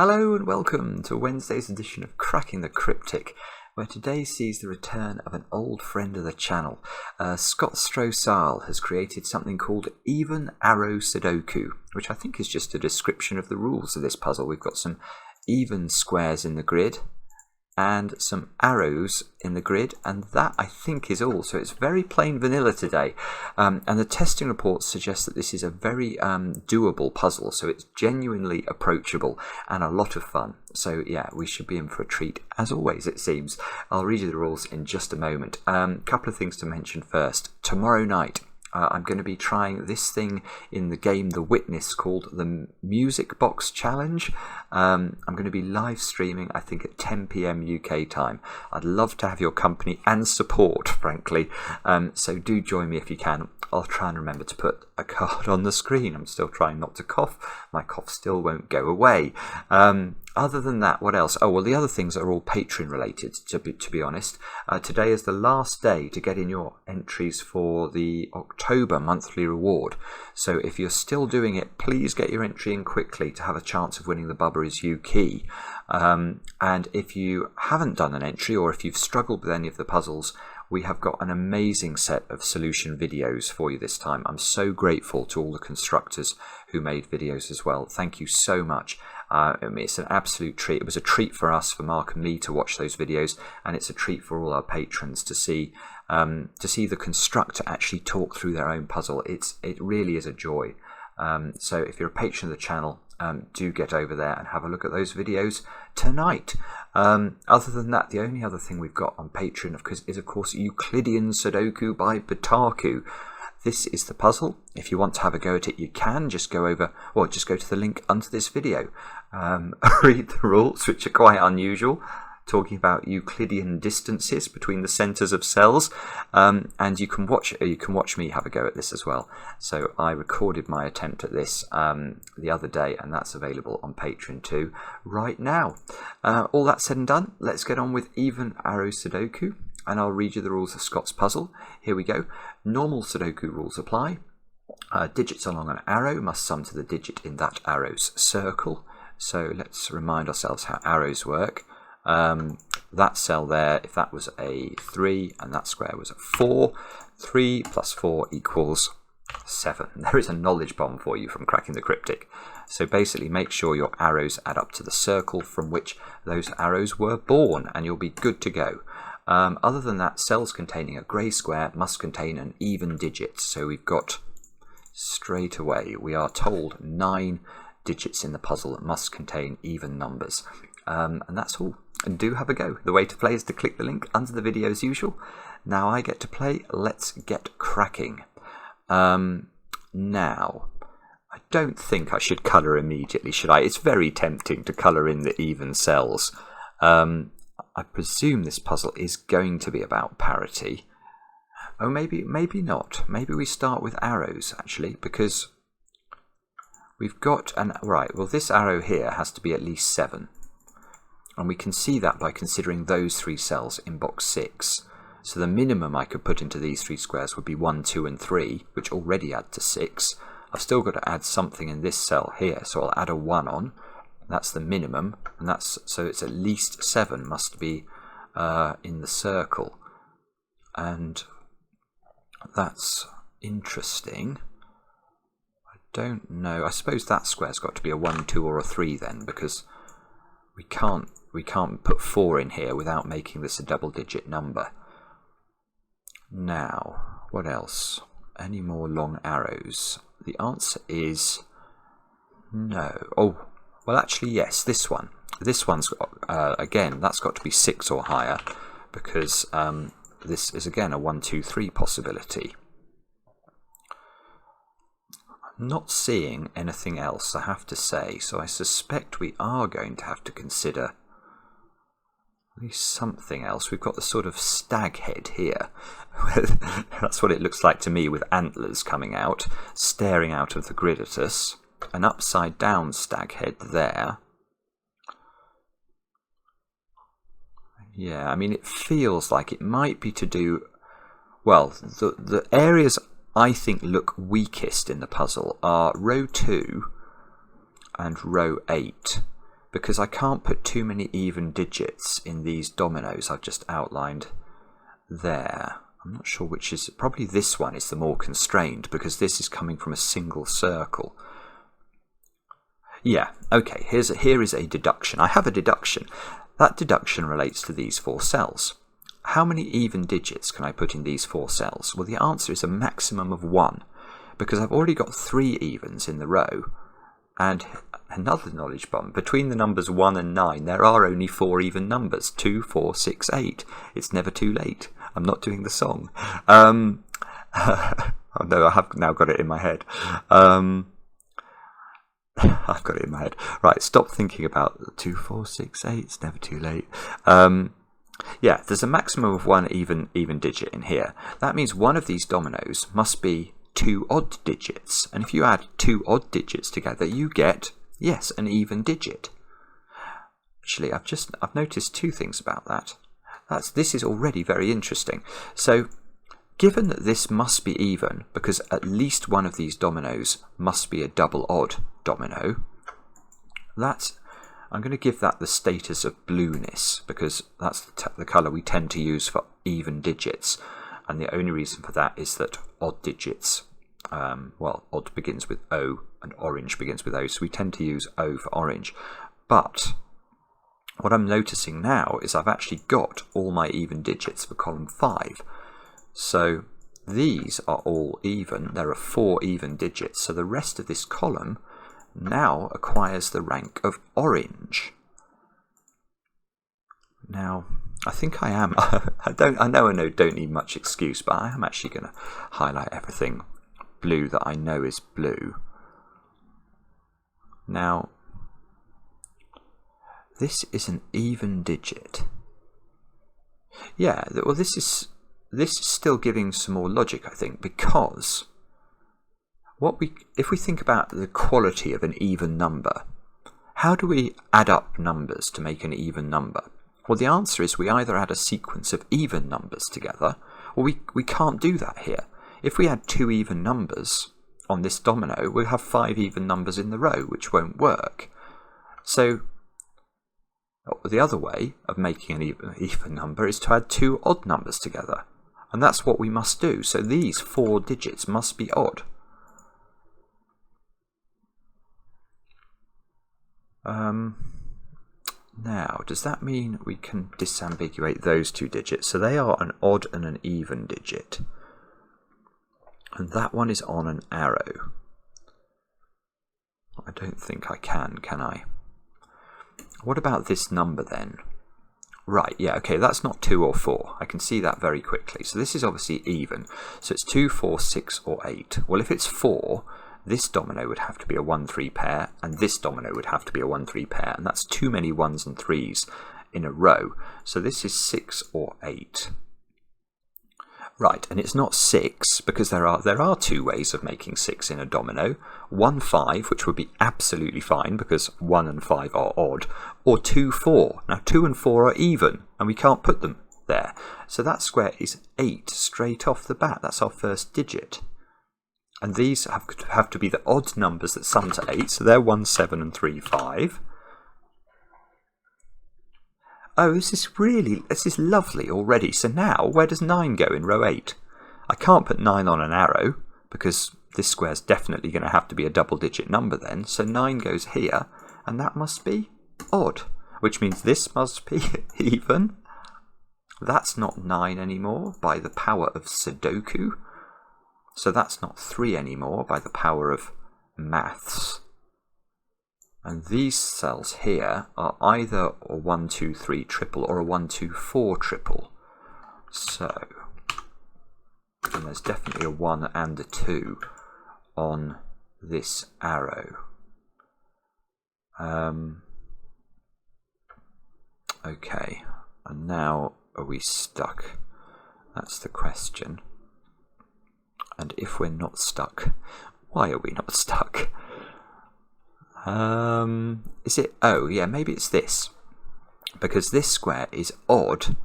Hello and welcome to Wednesday's edition of Cracking the Cryptic, where today sees the return of an old friend of the channel. Scott Strosahl has created something called Even Arrow Sudoku, which I think is just a description of the rules of this puzzle. We've got some even squares in the grid and some arrows in the grid, and that I think is all. So it's very plain vanilla today, and the testing reports suggest that this is a very doable puzzle, so it's genuinely approachable and a lot of fun. So yeah, we should be in for a treat as always, it seems. I'll read you the rules in just a moment. Couple of things to mention first. Tomorrow night I'm going to be trying this thing in the game The Witness called the Music Box Challenge. I'm going to be live streaming, I think, at 10 PM UK time. I'd love to have your company and support, frankly. So do join me if you can. I'll try and remember to put a card on the screen. I'm still trying not to cough. My cough still won't go away. Other than that, what else? Oh, well, the other things are all Patreon related, to be honest. Today is the last day to get in your entries for the October monthly reward. So if you're still doing it, please get your entry in quickly to have a chance of winning the Bubba Is You key. And if you haven't done an entry, or if you've struggled with any of the puzzles, we have got an amazing set of solution videos for you this time. I'm so grateful to all the constructors who made videos as well. Thank you so much. It's an absolute treat. It was a treat for us, for Mark and me, to watch those videos, and it's a treat for all our patrons to see the constructor actually talk through their own puzzle. It really is a joy. So if you're a patron of the channel, do get over there and have a look at those videos tonight. Other than that, the only other thing we've got on Patreon is of course Euclidean Sudoku by Botaku. This is the puzzle. If you want to have a go at it, you can just go over, or just go to the link under this video. Read the rules, which are quite unusual, talking about Euclidean distances between the centres of cells, and you can watch me have a go at this as well. So I recorded my attempt at this the other day, and that's available on Patreon too right now. All that said and done, let's get on with Even Arrow Sudoku, and I'll read you the rules of Scott's puzzle. Here we go. Normal Sudoku rules apply. Digits along an arrow must sum to the digit in that arrow's circle. So let's remind ourselves how arrows work. That cell there, if that was a 3 and that square was a 4, 3 plus 4 equals 7. There is a knowledge bomb for you from Cracking the Cryptic. So basically make sure your arrows add up to the circle from which those arrows were born, and you'll be good to go. Other than that, cells containing a grey square must contain an even digit. So we've got, straight away, we are told 9 digits in the puzzle that must contain even numbers. And that's all. And do have a go. The way to play is to click the link under the video as usual. Now I get to play. Let's get cracking. Now, I don't think I should colour immediately, should I? It's very tempting to colour in the even cells. I presume this puzzle is going to be about parity. Oh, maybe not. Maybe we start with arrows, actually, because we've got right, well, this arrow here has to be at least 7. And we can see that by considering those 3 cells in box 6. So the minimum I could put into these 3 squares would be 1, 2, and 3, which already add to 6. I've still got to add something in this cell here, so I'll add a 1 on. That's the minimum, and so it's at least 7 must be in the circle. And that's interesting. I don't know. I suppose that square's got to be a 1, 2, or a 3 then, because we can't put 4 in here without making this a double-digit number. Now, what else? Any more long arrows? The answer is no. Oh, well, actually, yes, this one. This one's again, that's got to be 6 or higher, because this is again a 1, 2, 3 possibility. I'm not seeing anything else, I have to say, so I suspect we are going to have to consider at least something else. We've got the sort of stag head here. That's what it looks like to me, with antlers coming out, staring out of the grid at us. An upside down stag head there. Yeah, I mean, it feels like it might be to do, well, the areas I think look weakest in the puzzle are row 2 and row 8, because I can't put too many even digits in these dominoes I've just outlined there. I'm not sure which is, probably this one is the more constrained because this is coming from a single circle. Yeah, okay, here is a deduction. I have a deduction. That deduction relates to these 4 cells. How many even digits can I put in these 4 cells? Well, the answer is a maximum of 1, because I've already got 3 evens in the row. And another knowledge bomb, between the numbers 1 and 9, there are only 4 even numbers, 2, 4, 6, 8. It's never too late. I'm not doing the song. Oh no, I have now got it in my head. I've got it in my head. Right, stop thinking about 2, 4, 6, 8. It's never too late. Yeah, there's a maximum of 1 even digit in here. That means one of these dominoes must be 2 odd digits. And if you add 2 odd digits together, you get, yes, an even digit. Actually, I've noticed 2 things about that. This is already very interesting. So, given that this must be even, because at least one of these dominoes must be a double odd domino, I'm going to give that the status of blueness, because that's the colour we tend to use for even digits. And the only reason for that is that odd digits, well, odd begins with O and orange begins with O, so we tend to use O for orange. But what I'm noticing now is I've actually got all my even digits for column 5. So these are all even. There are 4 even digits. So the rest of this column now acquires the rank of orange. Now, I think I am. I know don't need much excuse, but I am actually going to highlight everything blue that I know is blue. Now, this is an even digit. Yeah, well, this is still giving some more logic, I think, because if we think about the quality of an even number, how do we add up numbers to make an even number? Well, the answer is we either add a sequence of even numbers together, or we can't do that here. If we add 2 even numbers on this domino, we'll have 5 even numbers in the row, which won't work. So the other way of making an even number is to add 2 odd numbers together. And that's what we must do. So these 4 digits must be odd. Now, does that mean we can disambiguate those 2 digits? So they are an odd and an even digit. And that one is on an arrow. I don't think I can I? What about this number then? Right, yeah, okay, that's not 2 or 4. I can see that very quickly. So this is obviously even. So it's 2, 4, 6, or 8. Well, if it's 4, this domino would have to be a 1-3 pair, and this domino would have to be a 1-3 pair, and that's too many 1s and 3s in a row. So this is 6 or 8. Right, and it's not 6, because there are 2 ways of making 6 in a domino. 1, 5, which would be absolutely fine, because 1 and 5 are odd, or 2, 4. Now 2 and 4 are even, and we can't put them there. So that square is 8 straight off the bat. That's our first digit. And these have to be the odd numbers that sum to 8, so they're 1, 7, and 3, 5. Oh, this is lovely already. So now, where does 9 go in row 8? I can't put 9 on an arrow, because this square's definitely going to have to be a double-digit number then. So 9 goes here, and that must be odd, which means this must be even. That's not 9 anymore by the power of Sudoku. So that's not 3 anymore by the power of maths. And these cells here are either a 1, 2, 3 triple or a 1, 2, 4 triple. So, and there's definitely a 1 and a 2 on this arrow. Okay, and now are we stuck? That's the question. And if we're not stuck, why are we not stuck? Is it? Oh, yeah, maybe it's this. Because this square is odd.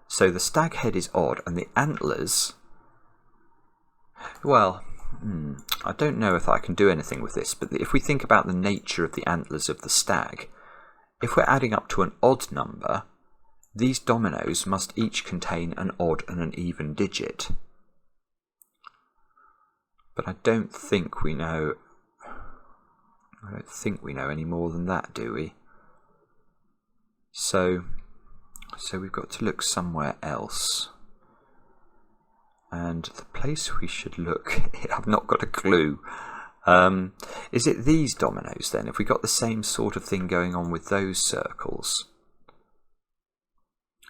So the stag head is odd, and the antlers... Well, I don't know if I can do anything with this, but if we think about the nature of the antlers of the stag, if we're adding up to an odd number, these dominoes must each contain an odd and an even digit. But I don't think we know any more than that, do we? So we've got to look somewhere else. And the place we should look, I've not got a clue. Is it these dominoes then? If we got the same sort of thing going on with those circles?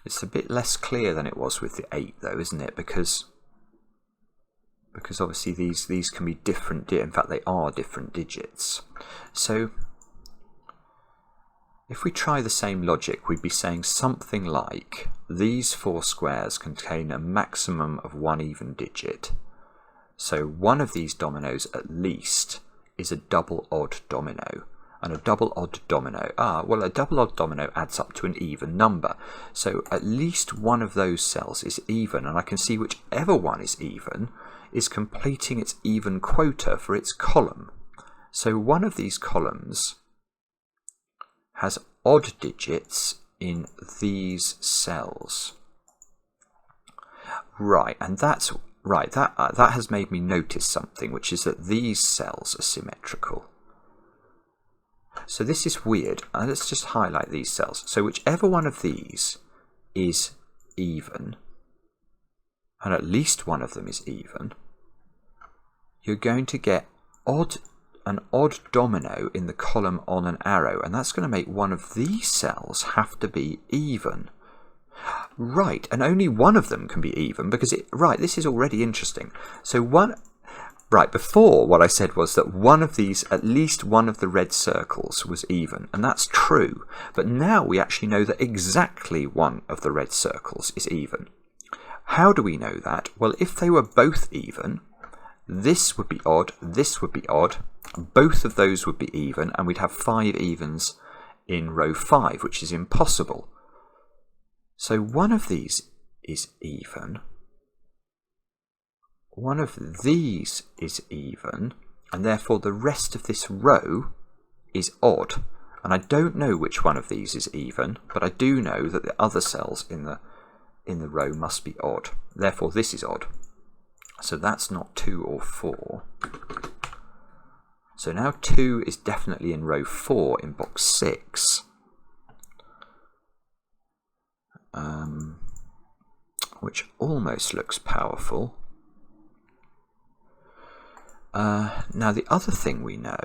It's a bit less clear than it was with the 8 though, isn't it? Because obviously these can be different, in fact they are different digits. So if we try the same logic, we'd be saying something like these 4 squares contain a maximum of 1 even digit. So one of these dominoes at least is a double odd domino. And a double odd domino, a double odd domino adds up to an even number. So at least one of those cells is even, and I can see whichever one is even is completing its even quota for its column. So one of these columns has odd digits in these cells. Right, and that's right. That has made me notice something, which is that these cells are symmetrical. So this is weird. Let's just highlight these cells. So whichever one of these is even, and at least one of them is even, you're going to get an odd domino in the column on an arrow, and that's going to make one of these cells have to be even. Right, and only one of them can be even because this is already interesting. So before what I said was that one of these, at least one of the red circles was even, and that's true. But now we actually know that exactly one of the red circles is even. How do we know that? Well, if they were both even, this would be odd, this would be odd, both of those would be even, and we'd have 5 evens in row 5, which is impossible. So one of these is even, one of these is even, and therefore the rest of this row is odd. And I don't know which one of these is even, but I do know that the other cells in the row must be odd. Therefore this is odd. So that's not 2 or 4. So now 2 is definitely in row 4 in box 6. Which almost looks powerful. Now the other thing we know,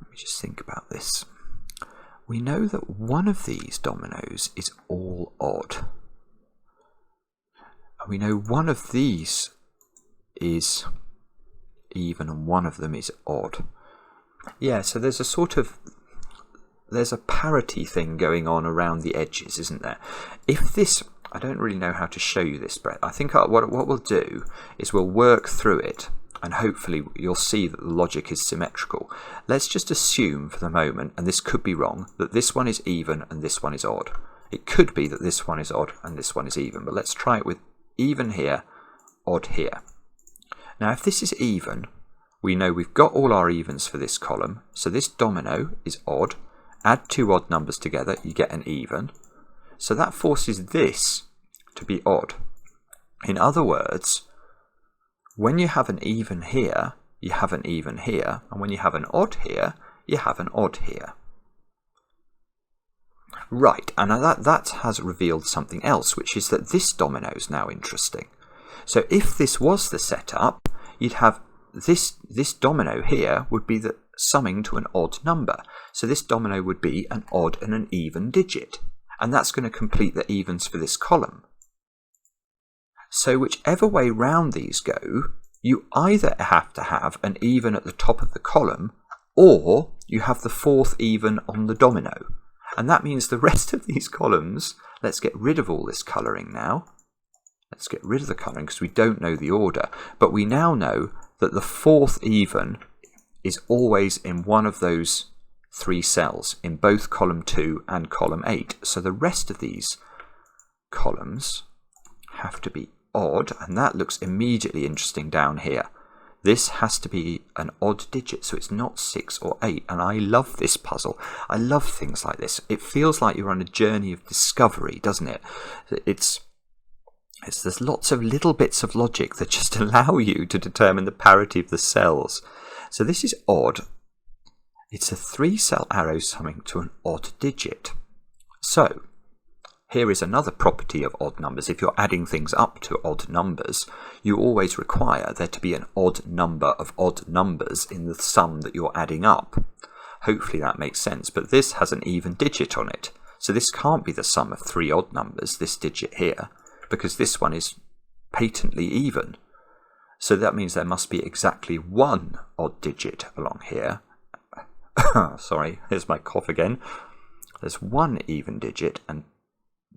let me just think about this. We know that one of these dominoes is all odd. And we know one of these is even and one of them is odd. Yeah, so there's a parity thing going on around the edges, isn't there? If this, I don't really know how to show you this, Brett. I think what we'll do is we'll work through it, and hopefully you'll see that the logic is symmetrical. Let's just assume for the moment, and this could be wrong, that this one is even and this one is odd. It could be that this one is odd and this one is even, but let's try it with even here, odd here. Now if this is even, we know we've got all our evens for this column, so this domino is odd. Add 2 odd numbers together, you get an even. So that forces this to be odd. In other words, when you have an even here, you have an even here, and when you have an odd here, you have an odd here. Right, and that has revealed something else, which is that this domino is now interesting. So if this was the setup, you'd have this domino here would be the summing to an odd number. So this domino would be an odd and an even digit. And that's going to complete the evens for this column. So whichever way round these go, you either have to have an even at the top of the column, or you have the 4th even on the domino. And that means the rest of these columns, let's get rid of all this colouring now. Let's get rid of the colouring because we don't know the order. But we now know that the 4th even is always in one of those 3 cells, in both column 2 and column 8. So the rest of these columns have to be odd, and that looks immediately interesting down here. This has to be an odd digit, so it's not 6 or 8. And I love this puzzle. I love things like this. It feels like you're on a journey of discovery, doesn't it? There's lots of little bits of logic that just allow you to determine the parity of the cells. So this is odd. It's a 3-cell arrow summing to an odd digit. So here is another property of odd numbers. If you're adding things up to odd numbers, you always require there to be an odd number of odd numbers in the sum that you're adding up. Hopefully that makes sense, but this has an even digit on it. So this can't be the sum of 3 odd numbers, this digit here, because this one is patently even. So that means there must be exactly 1 odd digit along here. Sorry, here's my cough again. There's 1 even digit and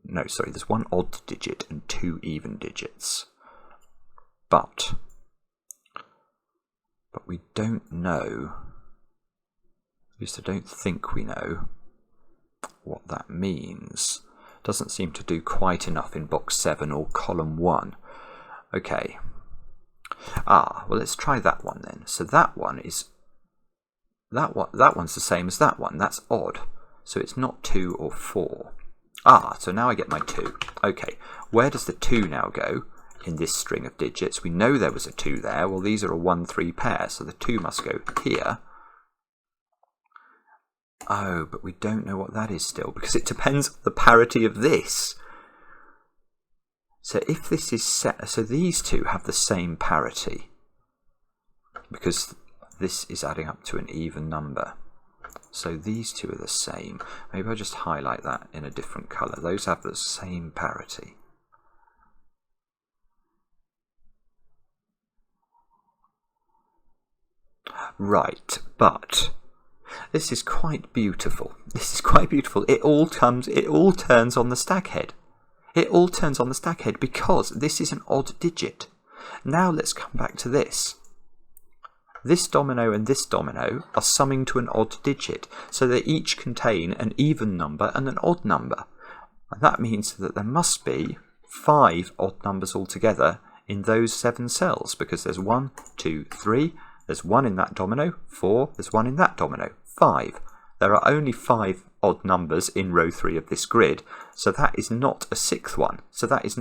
there's 1 odd digit and 2 even digits. But we don't know, at least I don't think we know, what that means. Doesn't seem to do quite enough in box 7 or column 1. Okay. Well, let's try that one then. So that one is that one's the same as that one. That's odd. So it's not 2 or 4. So now I get my 2. Okay, where does the 2 now go in this string of digits? We know there was a 2 there. Well, these are a 1-3 pair, so the 2 must go here. Oh, but we don't know what that is still, because it depends on the parity of this. So if this is set, so these two have the same parity, because this is adding up to an even number. So these two are the same. Maybe I'll just highlight that in a different colour. Those have the same parity. Right, but this is quite beautiful. This is quite beautiful. It all turns on the stack head. It all turns on the stack head because this is an odd digit. Now let's come back to this. This domino and this domino are summing to an odd digit, so they each contain an even number and an odd number. And that means that there must be 5 odd numbers altogether in those 7 cells, because there's 1, 2, 3, there's 1 in that domino, 4, there's 1 in that domino, 5. There are only 5 odd numbers in row 3 of this grid, so that is not a 6th one. So that's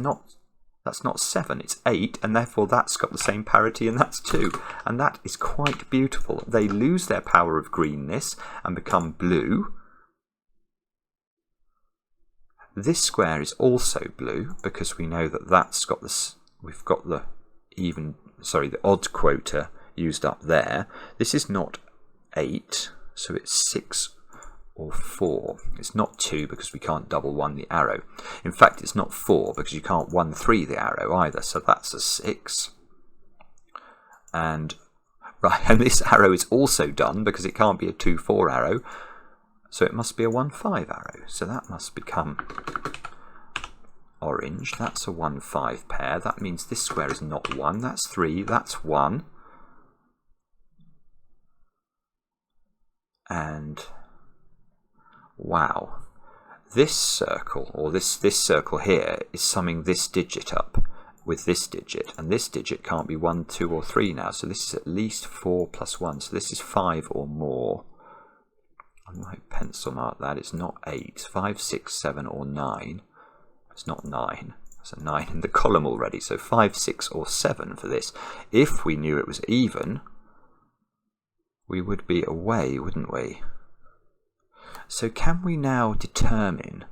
not 7, it's 8, and therefore that's got the same parity, and that's 2. And that is quite beautiful. They lose their power of greenness and become blue. This square is also blue because we know that that's got this. We've got the odd quota used up there. This is not 8, so it's 6 or 4. It's not 2 because we can't double 1 the arrow. In fact, it's not 4 because you can't 1-3 the arrow either, so that's a 6. And this arrow is also done because it can't be a 2-4 arrow, so it must be a 1-5 arrow. So that must become orange. That's a 1-5 pair. That means this square is not 1, that's 3, that's 1. And wow, this circle, or this circle here, is summing this digit up with this digit, and this digit can't be 1, 2 or 3 now, so this is at least 4 plus 1, so this is 5 or more. I might pencil mark that. It's not 8, 5, 6, 7 or 9. It's not 9. There's a 9 in the column already, so 5, 6 or 7 for this. If we knew it was even, we would be away, wouldn't we? So can we now determine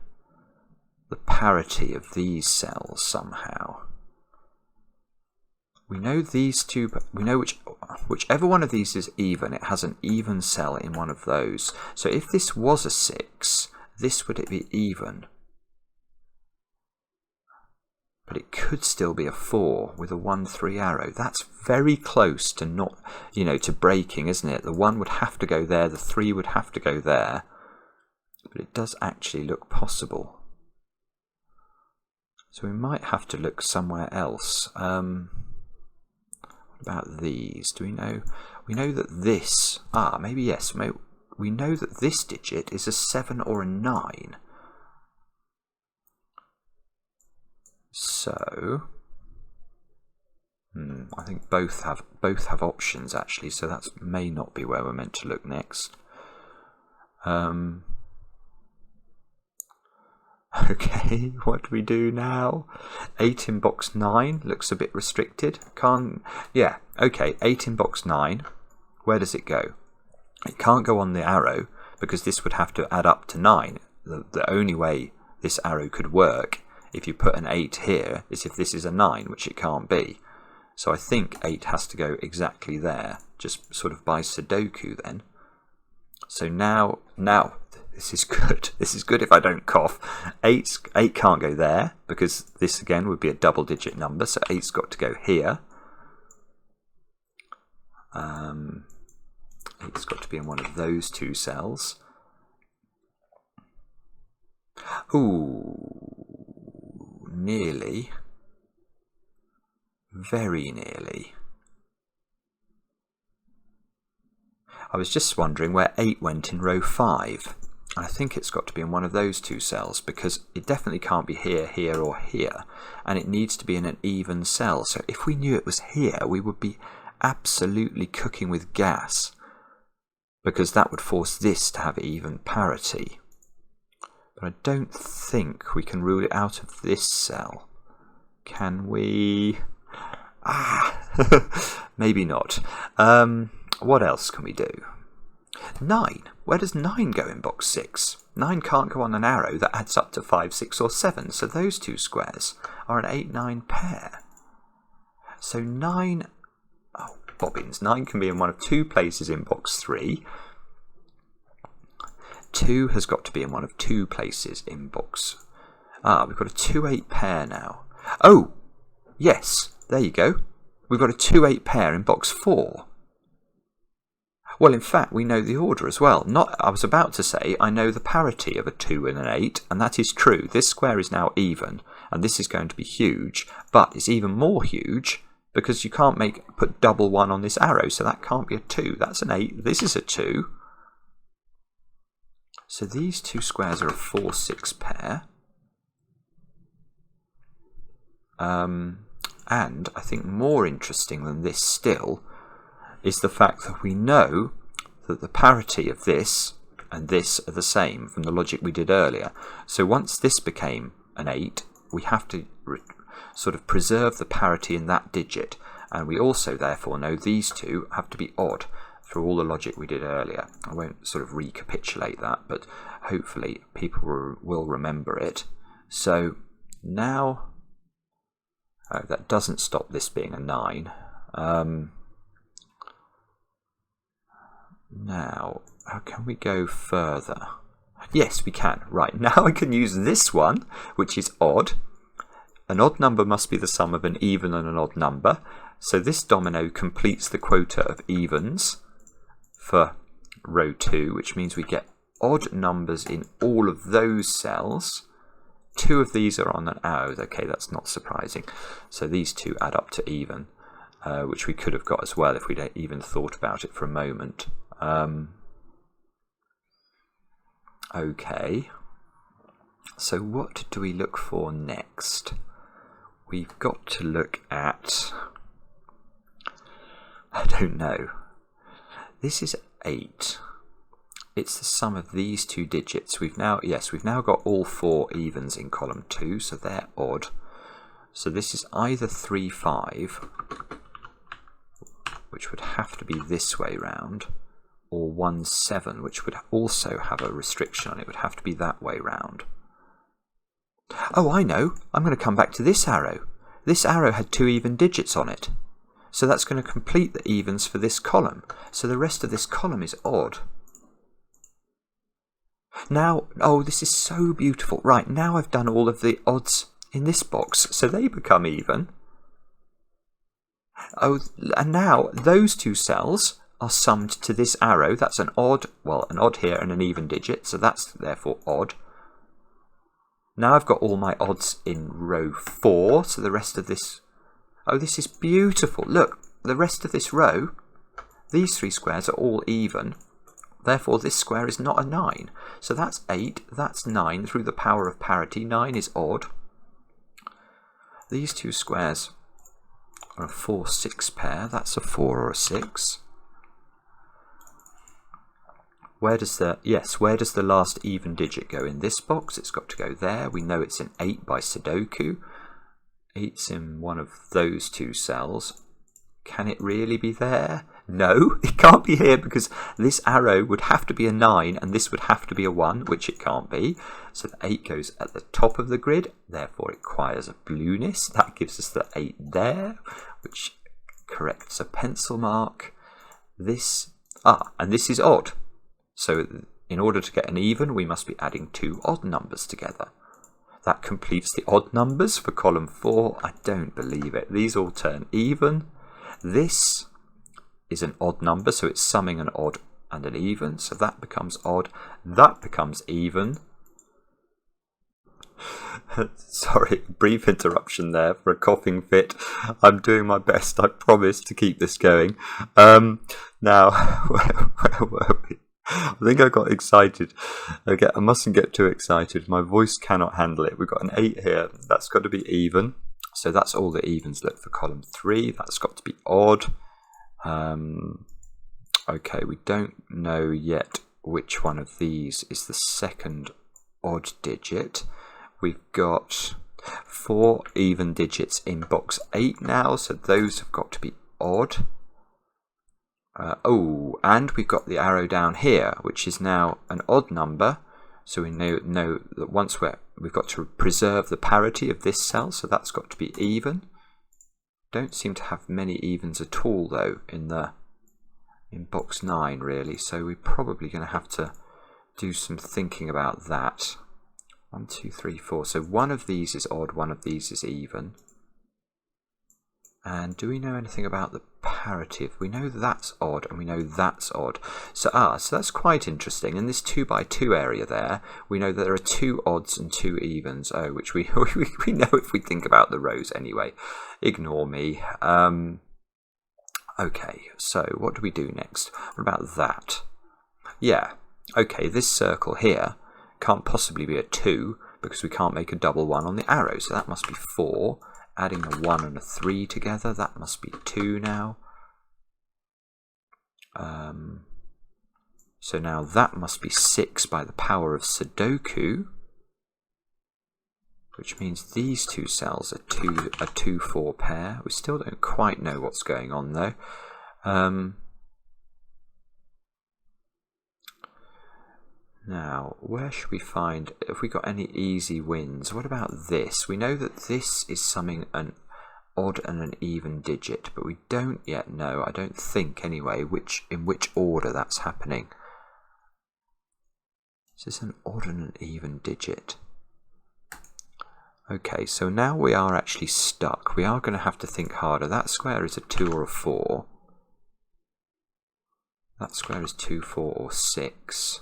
the parity of these cells somehow? We know these two, but we know whichever one of these is even, it has an even cell in one of those. So if this was a 6, this would be even. But it could still be a 4 with a 1-3 arrow. That's very close to not, to breaking, isn't it? The 1 would have to go there, the 3 would have to go there. But it does actually look possible. So we might have to look somewhere else. What about these? Do we know? We know that this... maybe yes. We know that this digit is a 7 or a 9. So... I think both have options actually, so that may not be where we're meant to look next. Okay, what do we do now? 8 in box 9 looks a bit restricted. Yeah, okay, 8 in box 9. Where does it go? It can't go on the arrow because this would have to add up to 9. The only way this arrow could work if you put an 8 here is if this is a 9, which it can't be. So I think 8 has to go exactly there, just sort of by Sudoku then. So now this is good. This is good if I don't cough. 8 can't go there because this again would be a double-digit number, so 8's got to go here. 8's got to be in one of those two cells. Ooh, nearly. Very nearly. I was just wondering where 8 went in row 5. I think it's got to be in one of those two cells because it definitely can't be here, here or here, and it needs to be in an even cell. So if we knew it was here, we would be absolutely cooking with gas because that would force this to have even parity. But I don't think we can rule it out of this cell. Can we? Maybe not. What else can we do? 9. Where does 9 go in box 6? 9 can't go on an arrow that adds up to 5, 6 or 7, so those two squares are an 8, 9 pair. So 9... Oh, bobbins. 9 can be in one of two places in box 3. 2 has got to be in one of two places in box... we've got a 2, 8 pair now. Oh! Yes, there you go. We've got a 2, 8 pair in box 4. Well, in fact, we know the order as well. I was about to say I know the parity of a 2 and an 8, and that is true. This square is now even, and this is going to be huge, but it's even more huge because you can't put double 1 on this arrow, so that can't be a 2. That's an 8. This is a 2. So these two squares are a 4, 6 pair. And I think more interesting than this still is the fact that we know that the parity of this and this are the same from the logic we did earlier. So once this became an 8, we have to sort of preserve the parity in that digit, and we also therefore know these two have to be odd through all the logic we did earlier. I won't sort of recapitulate that, but hopefully people will remember it. So now... Oh, that doesn't stop this being a 9. Now, how can we go further? Yes, we can. Right, now I can use this one, which is odd. An odd number must be the sum of an even and an odd number. So this domino completes the quota of evens for row 2, which means we get odd numbers in all of those cells. 2 of these are on an arrow. Okay, that's not surprising. So these two add up to even, which we could have got as well if we'd even thought about it for a moment. Okay, so what do we look for next? We've got to look at... I don't know. This is 8. It's the sum of these two digits. We've now got all 4 evens in column 2, so they're odd. So this is either 3, 5, which would have to be this way round, or 1, 7, which would also have a restriction on it. It would have to be that way round. Oh, I know. I'm going to come back to this arrow. This arrow had 2 even digits on it. So that's going to complete the evens for this column. So the rest of this column is odd. Now, oh, this is so beautiful. Right, now I've done all of the odds in this box, so they become even. Oh, and now those two cells are summed to this arrow. That's an odd, well, an odd here and an even digit, so that's therefore odd. Now I've got all my odds in row 4, so the rest of this... Oh, this is beautiful. Look, the rest of this row, these 3 squares are all even. Therefore, this square is not a 9. So that's 8, that's 9 through the power of parity. 9 is odd. These 2 squares or a 4-6 pair. That's a 4 or a 6. Where does the last even digit go in this box? It's got to go there. We know it's an 8 by Sudoku. 8's in one of those two cells. Can it really be there? No, it can't be here because this arrow would have to be a 9 and this would have to be a 1, which it can't be. So the 8 goes at the top of the grid, therefore it requires a blueness. That gives us the 8 there, which corrects a pencil mark. And this is odd. So in order to get an even, we must be adding 2 odd numbers together. That completes the odd numbers for column 4. I don't believe it. These all turn even. This is an odd number, so it's summing an odd and an even, so that becomes odd, that becomes even. Sorry, brief interruption there for a coughing fit. I'm doing my best, I promise, to keep this going. Now, where were we? I think I got excited. I mustn't get too excited. My voice cannot handle it. We've got an 8 here. That's got to be even. So that's all the evens look for column 3. That's got to be odd. Okay, we don't know yet which one of these is the second odd digit. We've got 4 even digits in box 8 now, so those have got to be odd. And we've got the arrow down here, which is now an odd number. So we know that once we've got to preserve the parity of this cell, so that's got to be even. Don't seem to have many evens at all though in box 9 really, so we're probably going to have to do some thinking about that. 1, 2, 3, 4. So one of these is odd, one of these is even. And do we know anything about the parity? We know that's odd and we know that's odd. So that's quite interesting. In this 2 by 2 area there, we know that there are 2 odds and 2 evens. Oh, which we know if we think about the rows anyway. Ignore me. Okay, so what do we do next? What about that? Yeah, okay, this circle here can't possibly be a 2 because we can't make a double 1 on the arrow. So that must be 4. Adding a 1 and a 3 together, that must be 2 now. So now that must be 6 by the power of Sudoku, which means these two cells are a 2-4 pair. We still don't quite know what's going on though. Now, where should we find, if we got any easy wins? What about this? We know that this is summing an odd and an even digit, but we don't yet know, I don't think anyway, in which order that's happening. Is this an odd and an even digit? Okay, so now we are actually stuck. We are going to have to think harder. That square is a 2 or a 4. That square is 2, 4 or 6.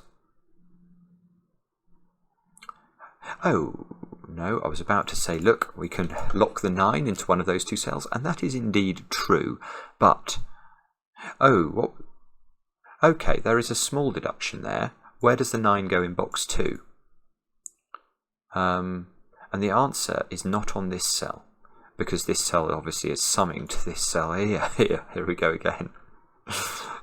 Oh, no, I was about to say, look, we can lock the 9 into one of those 2 cells, and that is indeed true, but, okay, there is a small deduction there. Where does the 9 go in box 2? And the answer is not on this cell, because this cell obviously is summing to this cell here. Here we go again.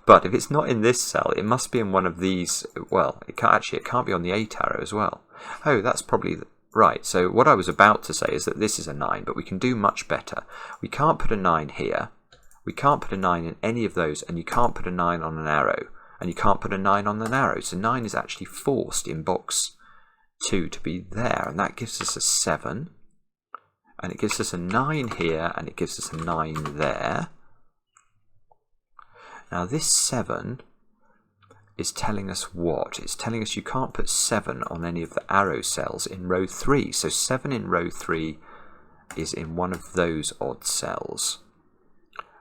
But if it's not in this cell, it must be in one of these. Well, it can't be on the 8 arrow as well. Oh, that's probably right. So what I was about to say is that this is a 9, but we can do much better. We can't put a 9 here. We can't put a 9 in any of those, and you can't put a 9 on an arrow, and you can't put a 9 on an arrow. So 9 is actually forced in box 2 to be there, and that gives us a 7, and it gives us a 9 here, and it gives us a 9 there. Now this 7 is telling us what? It's telling us you can't put 7 on any of the arrow cells in row 3. So 7 in row 3 is in one of those odd cells,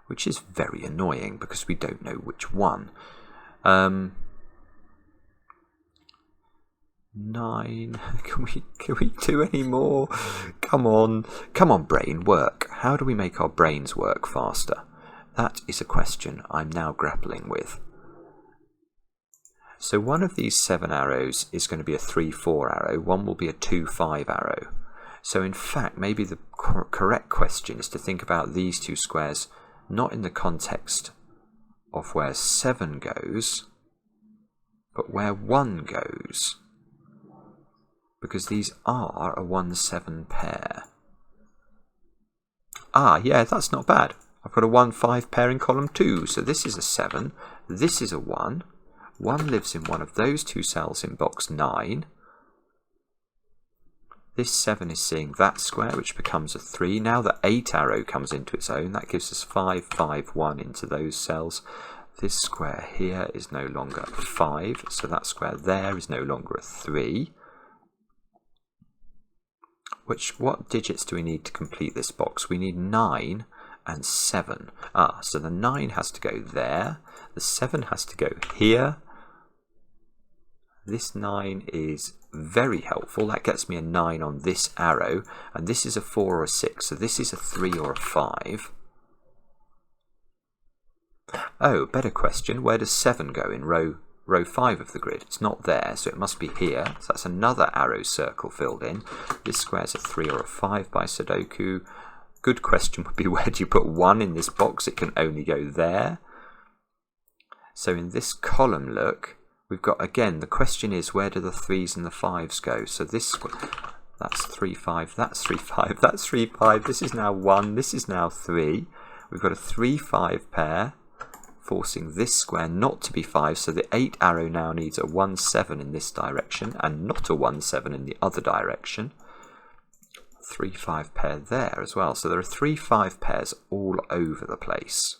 which is very annoying because we don't know which one. 9. Can we do any more? Come on, brain, work. How do we make our brains work faster? That is a question I'm now grappling with. So one of these 7 arrows is going to be a 3-4 arrow, one will be a 2-5 arrow. So in fact, maybe the correct question is to think about these two squares not in the context of where 7 goes, but where 1 goes, because these are a 1-7 pair. Ah, yeah, that's not bad. I've got a 1-5 pair in column 2, so this is a 7, this is a 1. 1 lives in one of those two cells in box 9. This 7 is seeing that square, which becomes a 3. Now the 8 arrow comes into its own. That gives us 5, 5, 1 into those cells. This square here is no longer 5, so that square there is no longer a 3. What digits do we need to complete this box? We need 9 and 7. So the 9 has to go there. The 7 has to go here. This 9 is very helpful. That gets me a 9 on this arrow, and this is a 4 or a 6, so this is a 3 or a 5. Oh, better question, where does 7 go in row 5 of the grid? It's not there, so it must be here. So that's another arrow circle filled in. This square's a 3 or a 5 by Sudoku. Good question would be, where do you put 1 in this box? It can only go there. So in this column, look, we've got, again, the question is, where do the 3s and the 5s go? So this, that's 3, 5, that's 3, 5, that's 3, 5, this is now 1, this is now 3. We've got a 3, 5 pair, forcing this square not to be 5, so the 8 arrow now needs a 1, 7 in this direction, and not a 1, 7 in the other direction. 3, 5 pair there as well, so there are 3, 5 pairs all over the place.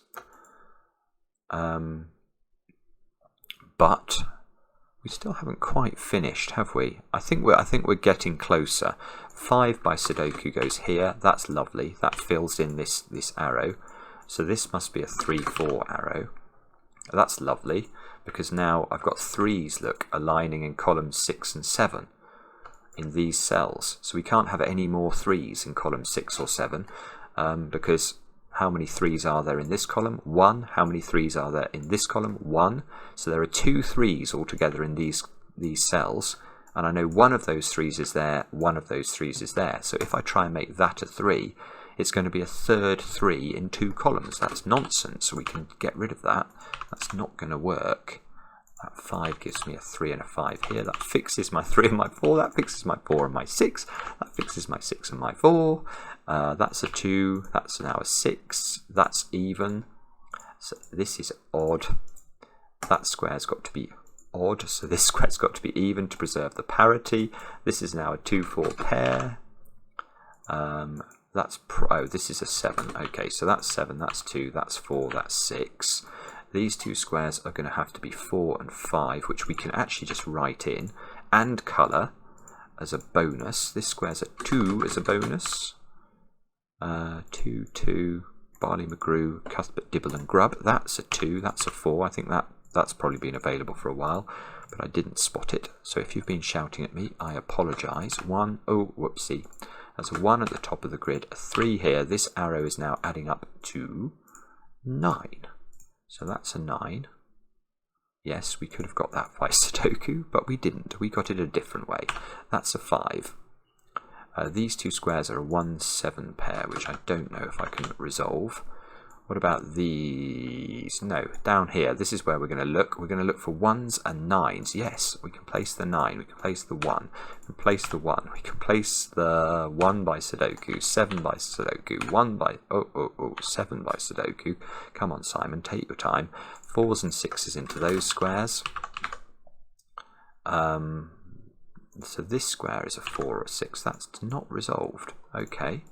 But we still haven't quite finished, have we? I think we're getting closer. 5 by Sudoku goes here. That's lovely. That fills in this arrow. So this must be a 3, 4 arrow. That's lovely, because now I've got 3s, look, aligning in columns 6 and 7 in these cells. So we can't have any more 3s in column 6 or 7, because how many 3s are there in this column? 1. How many 3s are there in this column? 1. So there are 2 3s altogether in these cells, and I know one of those 3s is there, one of those 3s is there. So if I try and make that a 3, it's going to be a third 3 in 2 columns. That's nonsense, so we can get rid of that. That's not going to work. That 5 gives me a 3 and a 5 here. That fixes my 3 and my 4. That fixes my 4 and my 6. That fixes my 6 and my 4. That's a 2. That's now a 6. That's even. So this is odd. That square's got to be odd. So this square's got to be even to preserve the parity. This is now a 2, 4 pair. This is a 7. Okay, so that's 7. That's 2. That's 4. That's 6. These two squares are going to have to be 4 and 5, which we can actually just write in and colour as a bonus. This square's a 2 as a bonus. 2, 2, Barley McGrew, Cuthbert, Dibble and Grubb. That's a 2, that's a 4. I think that's probably been available for a while, but I didn't spot it. So if you've been shouting at me, I apologise. 1, oh, whoopsie. That's a 1 at the top of the grid, a 3 here. This arrow is now adding up to 9. So that's a 9. Yes, we could have got that by Sudoku, but we didn't. We got it a different way. That's a 5. These two squares are a 1, 7 pair, which I don't know if I can resolve. What about these? No, down here. This is where we're going to look. We're going to look for 1s and 9s. Yes, we can place the 9. We can place the 1. We can place the 1. We can place the 1 by Sudoku, 7 by Sudoku, 1 by... 7 by Sudoku. Come on, Simon, take your time. 4s and 6s into those squares. So this square is a 4 or a 6. That's not resolved. Okay.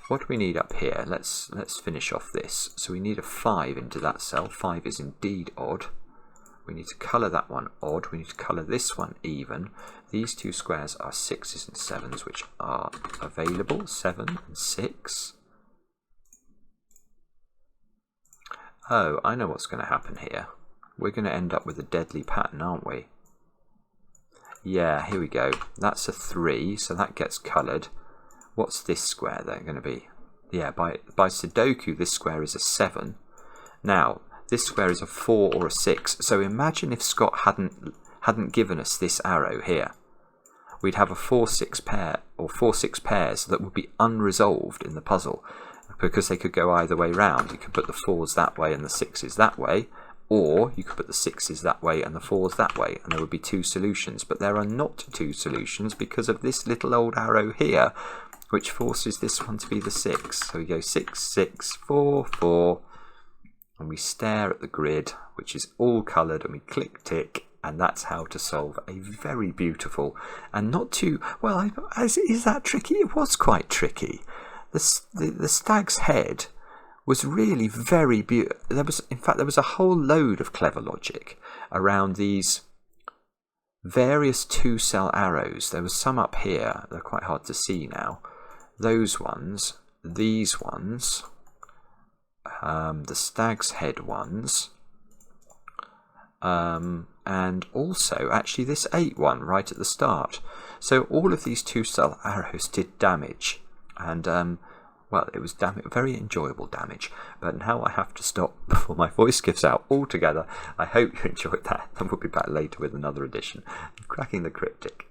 What do we need up here? Let's finish off this. So we need a 5 into that cell. 5 is indeed odd. We need to colour that one odd. We need to colour this one even. These two squares are 6s and 7s, which are available. 7 and 6. Oh, I know what's going to happen here. We're going to end up with a deadly pattern, aren't we? Yeah, here we go. That's a 3, so that gets coloured. What's this square then going to be? Yeah, by Sudoku, this square is a 7. Now, this square is a 4 or a 6. So imagine if Scott hadn't given us this arrow here. we'd have a 4-6 pair, or 4-6 pairs that would be unresolved in the puzzle, because they could go either way round. You could put the 4s that way and the 6s that way, or you could put the 6s that way and the 4s that way, and there would be 2 solutions. But there are not 2 solutions because of this little old arrow here, which forces this one to be the 6. So we go 6, 6, 4, 4, and we stare at the grid, which is all coloured, and we click tick, and that's how to solve a very beautiful and not too, well, is that tricky? It was quite tricky. The stag's head was really very beautiful. In fact, there was a whole load of clever logic around these various 2-cell arrows. There was some up here. They're quite hard to see now. Those ones, these ones, the stag's head ones, and also actually this 8 one right at the start. So all of these 2-cell arrows did damage, and well, it was very enjoyable damage. But now I have to stop before my voice gives out altogether. I hope you enjoyed that, and we'll be back later with another edition of Cracking the Cryptic.